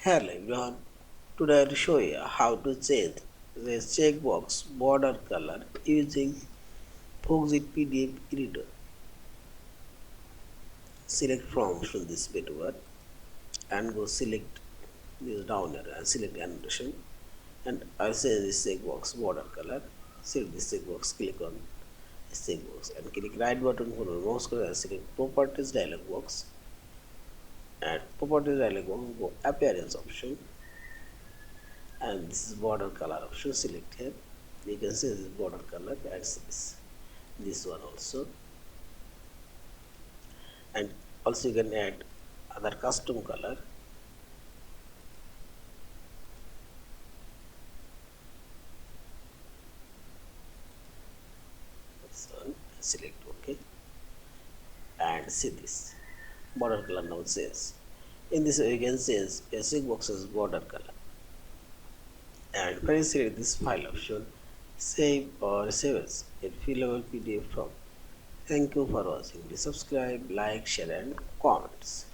Hello everyone, today I will show you how to change the checkbox border color using Foxit PDF Editor. Select from this bit and go select this down arrow and select annotation, and I say this checkbox border color. Select this checkbox, click on this checkbox and click right button for the mouse cursor and select properties dialog box, and properties dialog box go appearance option, and this is border color option. Select here, you can see this border color, and this one also, and also you can add other custom color. This one, select OK, and see this border color now says. In this way you can change a checkbox's border color, and when select this file option, save or save as in fillable PDF form. Thank you for watching. Please subscribe, like, share and comments.